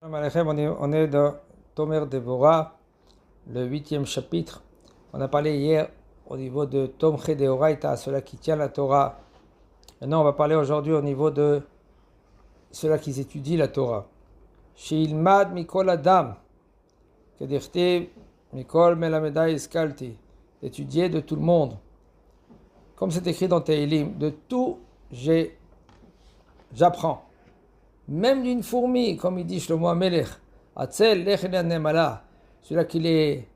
Shalom Aleichem, on est dans Tomer Devorah, le 8e chapitre. On a parlé hier au niveau de Tomche Deoraita, ceux-là qui tient la Torah. Maintenant, on va parler aujourd'hui au niveau de ceux-là qui étudient la Torah. Shilmad Mikol Adam, Kedirtiv Mikol Melameda Iskalti, d'étudier de tout le monde. Comme c'est écrit dans Tehillim, de tout j'apprends. Même d'une fourmi, comme il dit Shlomo HaMelech, Atzel lechel nemala, celui-là qui est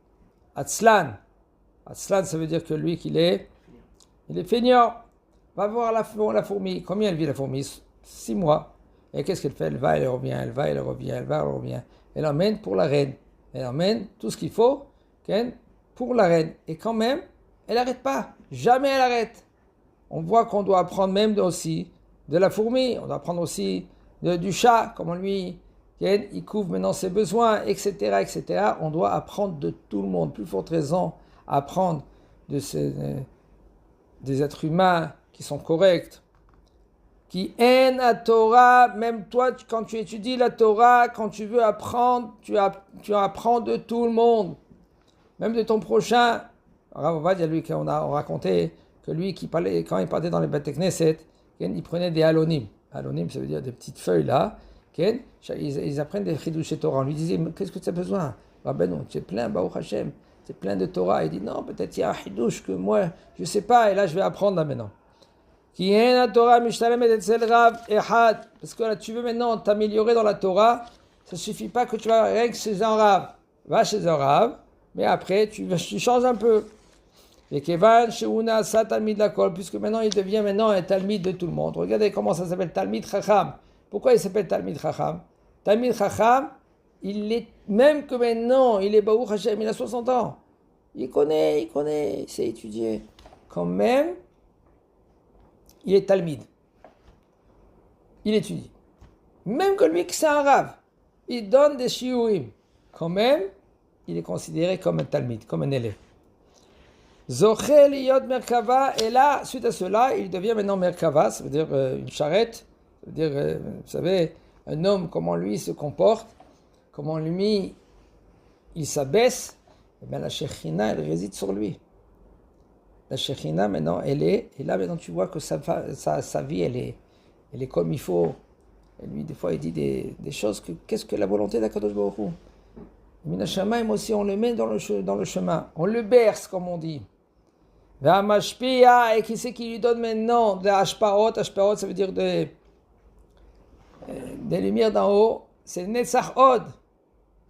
Atzlan. Atzlan, ça veut dire que lui, il est feignant. Va voir la fourmi. Combien elle vit la fourmi? 6 mois. Et qu'est-ce qu'elle fait? Elle va, elle revient, elle va, elle revient, elle va, elle revient. Elle emmène pour la reine. Elle emmène tout ce qu'il faut pour la reine. Et quand même, elle n'arrête pas. Jamais elle arrête. On voit qu'on doit apprendre même aussi de la fourmi. On doit apprendre aussi du chat, comment lui, il couvre maintenant ses besoins, etc., etc. On doit apprendre de tout le monde. Plus forte raison, apprendre des êtres humains qui sont corrects. Qui aiment la Torah, même toi, quand tu étudies la Torah, quand tu veux apprendre, tu apprends de tout le monde. Même de ton prochain. Rav Ovadia, lui, on a raconté que lui, quand il parlait dans les Beit Knesset, il prenait des halonim. Halonim, ça veut dire des petites feuilles là. Ils apprennent des chidush Torah. On lui disait, mais qu'est-ce que tu as besoin? Rabbeinu, c'est plein, Baruch Hashem, c'est plein de Torah. Il dit, non, peut-être il y a un chidush que moi, je ne sais pas, et là je vais apprendre là maintenant. Qui est la Torah, Mishtalemet etzel Rav Ehad. Parce que là, tu veux maintenant t'améliorer dans la Torah, ça ne suffit pas que tu vas rien que chez un Rav. Va chez un Rav, mais après, tu changes un peu. Et Kevan Sheuna Sa Talmid Lakol, puisque maintenant il devient un Talmid de tout le monde. Regardez comment ça s'appelle Talmid Chacham. Pourquoi il s'appelle Talmid Chacham? Talmid Chacham, même que maintenant il est Baruch Hashem, il a 60 ans. Il connaît, il sait étudier. Quand même, il est Talmid. Il étudie. Même que lui, que c'est un Rav, il donne des shiurim. Quand même, il est considéré comme un Talmid, comme un élève. Zochel Yod Merkava, et là, suite à cela, il devient maintenant Merkava, ça veut dire une charrette, ça veut dire, vous savez, un homme, comment lui se comporte, comment lui, il s'abaisse, et bien la Shekhinah, elle réside sur lui. La Shekhinah, maintenant, elle est, et là, maintenant, tu vois que sa vie, elle est comme il faut. Et lui, des fois, il dit des choses qu'est-ce que la volonté d'Akadosh Baruch Hu. Minashamayim aussi, on le met dans le chemin, on le berce, comme on dit. Et qui c'est qui lui donne maintenant de Ashpaot? Ashpaot, ça veut dire des lumières d'en haut. C'est Netzach Od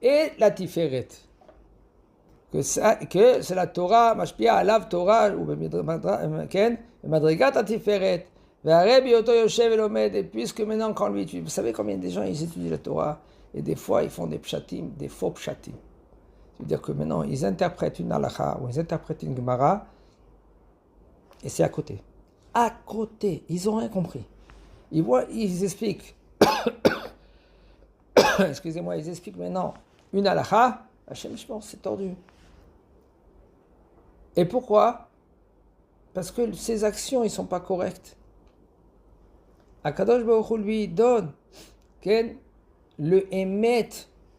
et la Tiferet. Que c'est la Torah, Mashpia, Alav Torah, ou Madrigat Tiferet. Et puisque maintenant, quand lui étudie, vous savez combien de gens ils étudient la Torah, et des fois ils font des pshatim, des faux pshatim. C'est-à-dire que maintenant ils interprètent une halakha ou ils interprètent une gemara. Et c'est à côté. À côté. Ils n'ont rien compris. Ils expliquent. Excusez-moi, ils expliquent maintenant une halakha. Hachem, je pense, c'est tordu. Et pourquoi? Parce que ces actions, ils ne sont pas correctes. Akadosh Baruch Hu lui donne le émet.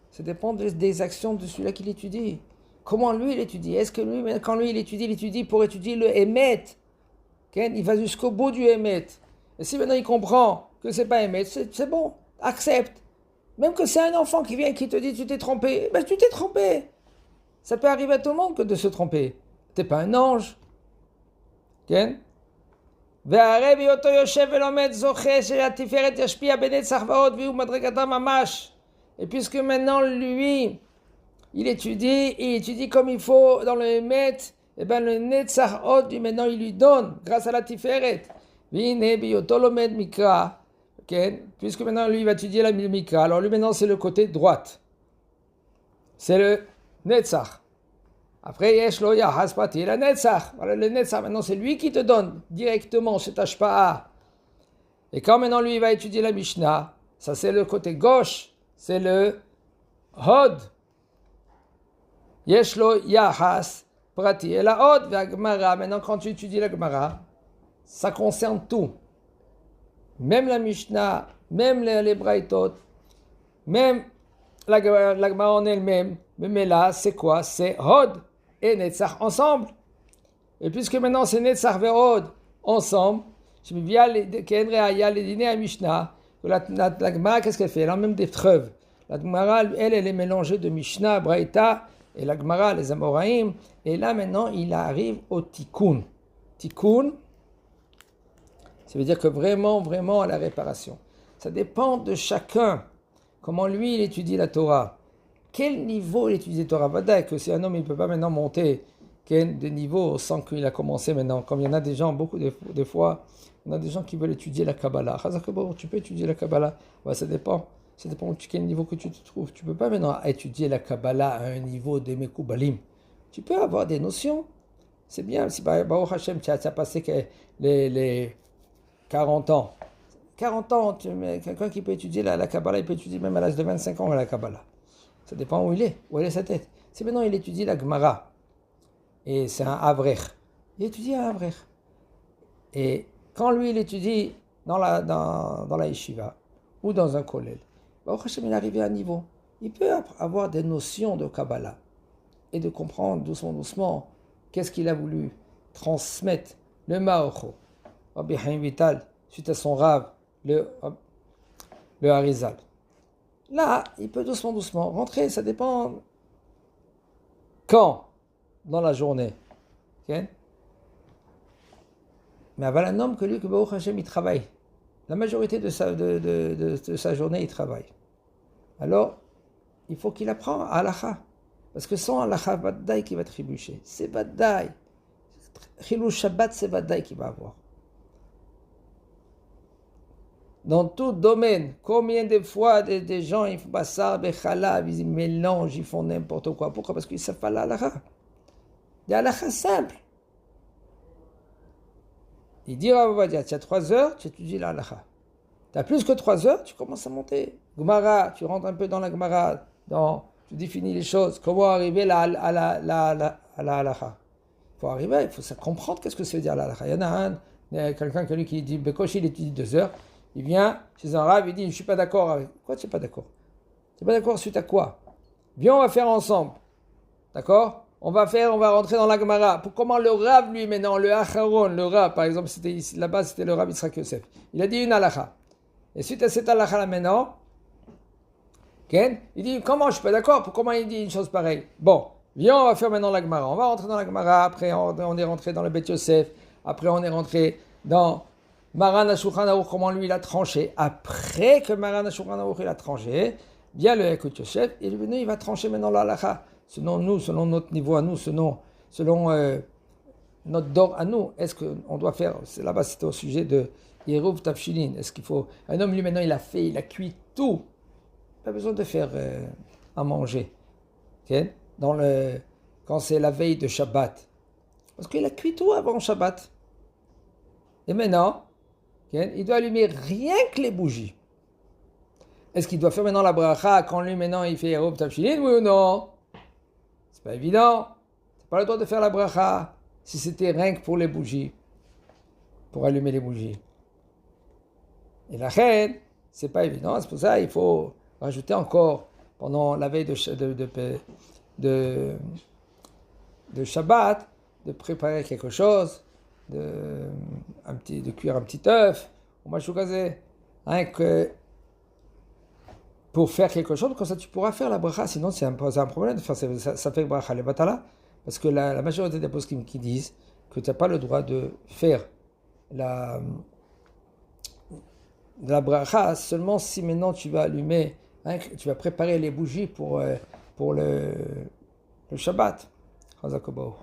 Ça dépend des actions de celui-là qu'il étudie. Comment lui, il étudie? Est-ce que lui, quand lui, il étudie pour étudier le émet? Il va jusqu'au bout du émet. Et si maintenant il comprend que c'est pas émet, c'est bon, accepte. Même que c'est un enfant qui vient et qui te dit tu t'es trompé, ben tu t'es trompé. Ça peut arriver à tout le monde que de se tromper. T'es pas un ange. Et puisque maintenant lui, il étudie comme il faut dans le émet, et bien le Netzach Od, maintenant il lui donne, grâce à la Tiferet. Puisque maintenant lui il va étudier la Mikra, alors lui maintenant c'est le côté droite. C'est le Netzach. Après, Yeshlo Yahas Pati, la Netzach. Voilà, le Netzach, maintenant c'est lui qui te donne directement cet Ashpa'a. Et quand maintenant lui il va étudier la Mishnah, ça c'est le côté gauche, c'est le Hod. Yeshlo Yahas Prati. Et la Hod, la Gemara, maintenant quand tu étudies la Gemara, ça concerne tout. Même la Mishnah, même les Braïtot, même la Gemara en elle-même, mais là, c'est quoi? C'est Hod et Netzach ensemble. Et puisque maintenant c'est Netzach et Hod ensemble, je me viens les dîners à Mishnah. La Gemara, qu'est-ce qu'elle fait? Elle a même des preuves. La Gemara, elle est mélangée de Mishnah, Braïta, et la Gemara, les Amoraïm. Et là, maintenant, il arrive au Tikkun. Tikkun, ça veut dire que vraiment, vraiment à la réparation. Ça dépend de chacun, comment lui, il étudie la Torah. Quel niveau il étudie la Torah? Vadaï, que si un homme, il ne peut pas maintenant monter de niveau sans qu'il a commencé maintenant. Comme il y en a des gens, beaucoup de fois, il y en a des gens qui veulent étudier la Kabbalah. Tu peux étudier la Kabbalah? Ouais, ça dépend. Ça dépend de quel niveau que tu te trouves. Tu ne peux pas maintenant étudier la Kabbalah à un niveau de Mekoubalim. Tu peux avoir des notions. C'est bien. Si Baruch Hashem, tu as passé les 40 ans. 40 ans, quelqu'un qui peut étudier la Kabbalah, il peut étudier même à l'âge de 25 ans la Kabbalah. Ça dépend où il est sa tête. Si maintenant il étudie la Gemara, et c'est un Avrech, il étudie un Avrech. Et quand lui, il étudie dans la yeshiva, ou dans un kollel, Baruch Hashem, il est arrivé à un niveau. Il peut avoir des notions de Kabbalah, et de comprendre doucement, qu'est-ce qu'il a voulu transmettre, le Maocho. Rabbi Chaim Vital, suite à son Rav, le Harizal. Là, il peut doucement rentrer, ça dépend quand dans la journée. Okay? Mais avant un homme que lui, que Baruch Hashem, il travaille. La majorité de sa journée, il travaille. Alors, il faut qu'il apprenne à Halacha. Parce que sans Halacha, Vadaï qui va trébucher. C'est Vadaï. Chilou Shabbat, c'est Vadaï qui va avoir. Dans tout domaine, combien de fois des gens, ils font bassar, bechalav, ils mélangent, ils font n'importe quoi. Pourquoi? Parce qu'ils savent pas la halakha. Des halakha simples. Il dit, tu as 3 heures, tu étudies la halakha. Tu as plus que 3 heures, tu commences à monter. Gemara, tu rentres un peu dans la Gemara, tu définis les choses. Comment arriver à la halakha? Il faut arriver, il faut comprendre qu'est-ce que ça veut dire la halakha. Il y en a quelqu'un qui dit, Bekoshi, il étudie 2 heures. Il vient chez un rav, il dit, je ne suis pas d'accord avec... Pourquoi tu n'es pas d'accord? Tu n'es pas d'accord suite à quoi? Viens, on va faire ensemble. D'accord? On va rentrer dans la Gemara. Pour comment le rav, lui, maintenant, le Acharon, le rav, par exemple, là-bas, c'était le rav Yitzhak Yosef. Il a dit une halakha. Et suite à cette halakha-là, maintenant, Ken, il dit, comment je ne suis pas d'accord? Comment il dit une chose pareille? Bon, viens, on va faire maintenant la Gemara. On va rentrer dans la Gemara. Après, on est rentré dans le Bet Yosef. Après, on est rentré dans... Maran HaShulchan Aruch, comment lui il a tranché. Après que Maran HaShulchan Aruch il a tranché, vient le Ekut Yosef, et lui il va trancher maintenant la halakha. Selon nous, selon notre niveau à nous, selon notre dor à nous, est-ce qu'on doit faire, là-bas c'était au sujet de Yeruv Tafshilin, est-ce qu'il faut, un homme lui maintenant il a cuit tout, pas besoin de faire à manger, okay? Quand c'est la veille de Shabbat, parce qu'il a cuit tout avant Shabbat, et maintenant, il doit allumer rien que les bougies. Est-ce qu'il doit faire maintenant la bracha quand lui maintenant il fait Yeruv Tafshilin, oui ou non? C'est pas évident. C'est pas le droit de faire la bracha si c'était rien que pour les bougies, pour allumer les bougies. Et la reine, c'est pas évident. C'est pour ça qu'il faut rajouter encore pendant la veille de Shabbat de préparer quelque chose. De cuire un petit œuf, ou machin gazé, rien que pour faire quelque chose, comme ça tu pourras faire la bracha, sinon c'est un problème de faire ça fait bracha le batala, parce que la majorité des poskim qui disent que tu n'as pas le droit de faire la bracha seulement si maintenant tu vas allumer, tu vas préparer les bougies pour le Shabbat. Chazak Baruch.